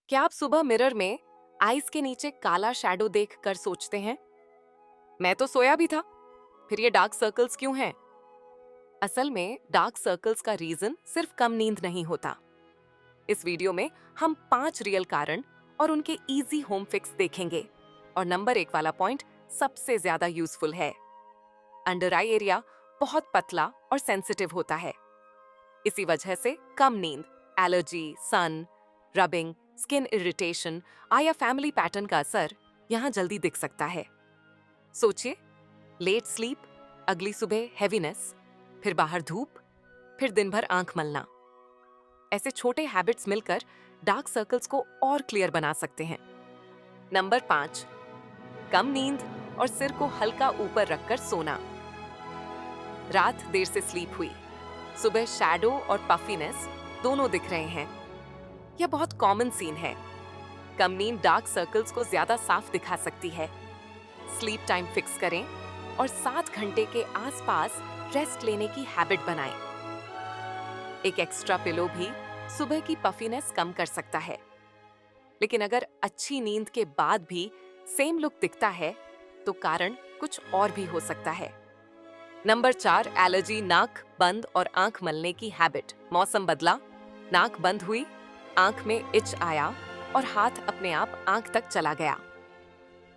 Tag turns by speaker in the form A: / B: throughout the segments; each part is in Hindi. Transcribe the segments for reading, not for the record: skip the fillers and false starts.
A: क्या आप सुबह मिरर में आईज के नीचे काला शैडो देखकर सोचते हैं, मैं तो सोया भी था, फिर ये डार्क सर्कल्स क्यों हैं? असल में डार्क सर्कल्स का रीजन सिर्फ कम नींद नहीं होता। इस वीडियो में हम 5 रियल कारण और उनके इजी होम फिक्स देखेंगे। और नंबर 1 वाला पॉइंट सबसे ज्यादा यूजफुल है। अंडर आई एरिया बहुत पतला और सेंसिटिव होता है। इसी वजह से कम नींद, एलर्जी, सन, रबिंग, स्किन इरिटेशन या फैमिली पैटर्न का असर यहाँ जल्दी दिख सकता है। सोचिए, लेट स्लीप, अगली सुबह हैवीनेस, फिर बाहर धूप, फिर दिन भर आंख मलना। ऐसे छोटे हैबिट्स मिलकर डार्क सर्कल्स को और क्लियर बना सकते हैं। नंबर 5, कम नींद और सिर को हल्का ऊपर रखकर सोना। रात देर से स्लीप हुई, सुबह शैडो और पफीनेस दोनों दिख रहे हैं। यह बहुत कॉमन सीन है। कम नींद डार्क सर्कल्स को ज्यादा साफ दिखा सकती है। स्लीप टाइम फिक्स करें और 7 घंटे के आसपास रेस्ट लेने की हैबिट बनाएं। एक एक्स्ट्रा पिलो भी सुबह की पफीनेस कम कर सकता है। लेकिन अगर अच्छी नींद के बाद भी सेम लुक दिखता है तो कारण कुछ और भी हो सकता है। नंबर 4, एलर्जी, नाक बंद और आंख मलने की हैबिट। मौसम बदला, नाक बंद हुई, आंख में इच आया और हाथ अपने आप आंख तक चला गया।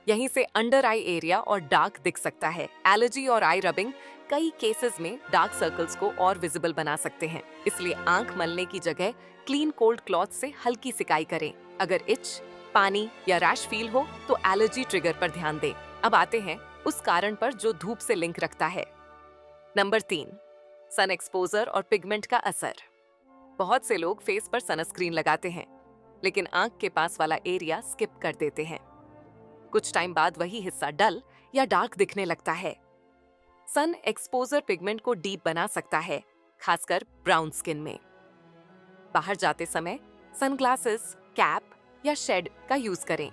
A: यहीं से अंडर आई एरिया और डार्क दिख सकता है। एलर्जी और आई रबिंग कई केसेस में डार्क सर्कल्स को और विजिबल बना सकते हैं। इसलिए आंख मलने की जगह क्लीन कोल्ड क्लॉथ से हल्की सिकाई करें। अगर इच, पानी या रैश फील हो तो एलर्जी ट्रिगर पर ध्यान दें। अब आते हैं उस कारण पर जो धूप से लिंक रखता है। नंबर 3, सन एक्सपोजर और पिगमेंट का असर। बहुत से लोग फेस पर सनस्क्रीन लगाते हैं, लेकिन आंख के पास वाला एरिया स्किप कर देते हैं। कुछ टाइम बाद वही हिस्सा डल या डार्क दिखने लगता है। सन एक्सपोजर पिगमेंट को डीप बना सकता है, खासकर ब्राउन स्किन में। बाहर जाते समय सनग्लासेस, कैप या शेड का यूज करें।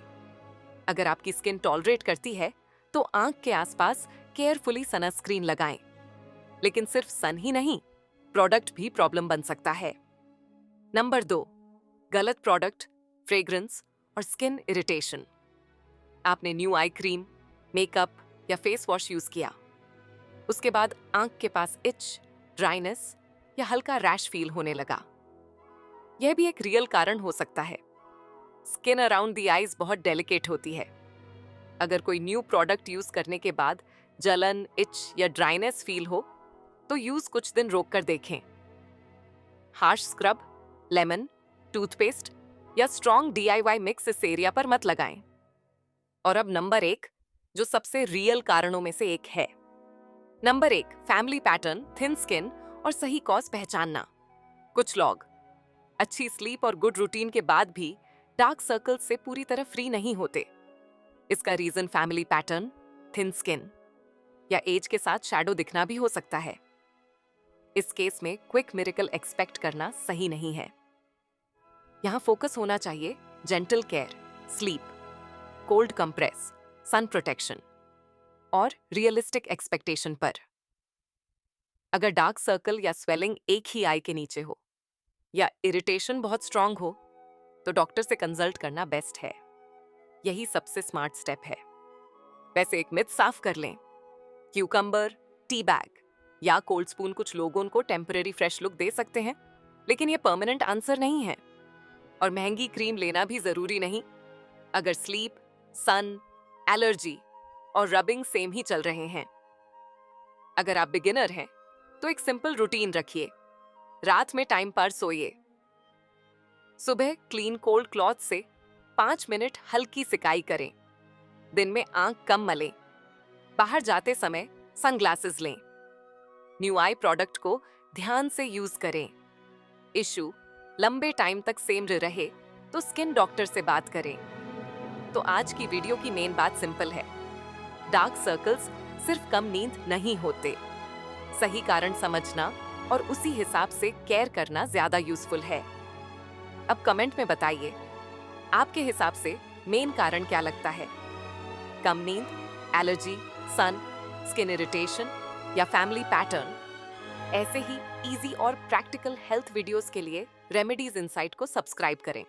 A: अगर आपकी स्किन टॉलरेट करती है तो आंख के आसपास केयरफुली सनस्क्रीन लगाएं। लेकिन सिर्फ सन ही नहीं, प्रोडक्ट भी प्रॉब्लम बन सकता है। नंबर 2, गलत प्रोडक्ट, फ्रेग्रेंस और स्किन इरिटेशन। आपने न्यू आई क्रीम, मेकअप या फेस वॉश यूज किया, उसके बाद आंख के पास इच, ड्राइनेस या हल्का रैश फील होने लगा। यह भी एक रियल कारण हो सकता है। स्किन अराउंड द आईज बहुत डेलिकेट होती है। अगर कोई न्यू प्रोडक्ट यूज करने के बाद जलन, इच या ड्राइनेस फील हो तो यूज कुछ दिन रोक कर देखें। हार्श स्क्रब, लेमन, टूथपेस्ट या स्ट्रॉन्ग DIY मिक्स इस एरिया पर मत लगाएं। और अब नंबर 1, जो सबसे रियल कारणों में से एक है। Number 1, family pattern, thin skin और सही कॉज पहचानना। कुछ लोग अच्छी स्लीप और गुड रूटीन के बाद भी डार्क सर्कल्स से पूरी तरह फ्री नहीं होते। इसका reason family pattern, thin skin या एज के साथ शैडो दिखना भी हो सकता है। इस केस में क्विक मिरेकल एक्सपेक्ट करना सही नहीं है। यहां फोकस होना चाहिए gentle care, sleep, cold compress, sun protection और रियलिस्टिक एक्सपेक्टेशन पर। अगर डार्क सर्कल या स्वेलिंग एक ही आई के नीचे हो या इरिटेशन बहुत स्ट्रांग हो तो डॉक्टर से कंसल्ट करना बेस्ट है। यही सबसे स्मार्ट स्टेप है। वैसे एक मिथ साफ कर लें, क्यूकम्बर, टी बैग या कोल्ड स्पून कुछ लोगों को टेम्परेरी फ्रेश लुक दे सकते हैं, लेकिन ये परमानेंट आंसर नहीं है। और महंगी क्रीम लेना भी जरूरी नहीं। अगर स्लीप, सन, एलर्जी और रबिंग सेम ही चल रहे हैं। अगर आप बिगिनर हैं तो एक सिंपल रूटीन रखिए। रात में टाइम पर सोइए। सुबह क्लीन कोल्ड क्लॉथ से 5 मिनट हल्की सिकाई करें। दिन में आंख कम मलें। बाहर जाते समय सनग्लासेस लें। न्यू आई प्रोडक्ट को ध्यान से यूज करें। इशू लंबे टाइम तक सेम रहे तो स्किन डॉक्टर से बात करें। तो आज की वीडियो की मेन बात सिंपल है, डार्क सर्कल्स सिर्फ कम नींद नहीं होते। सही कारण समझना और उसी हिसाब से केयर करना ज्यादा यूजफुल है। अब कमेंट में बताइए, आपके हिसाब से मेन कारण क्या लगता है? कम नींद, एलर्जी, सन, स्किन इरिटेशन या फैमिली पैटर्न? ऐसे ही इजी और प्रैक्टिकल हेल्थ वीडियोस के लिए रेमेडीज इनसाइट को सब्सक्राइब करें।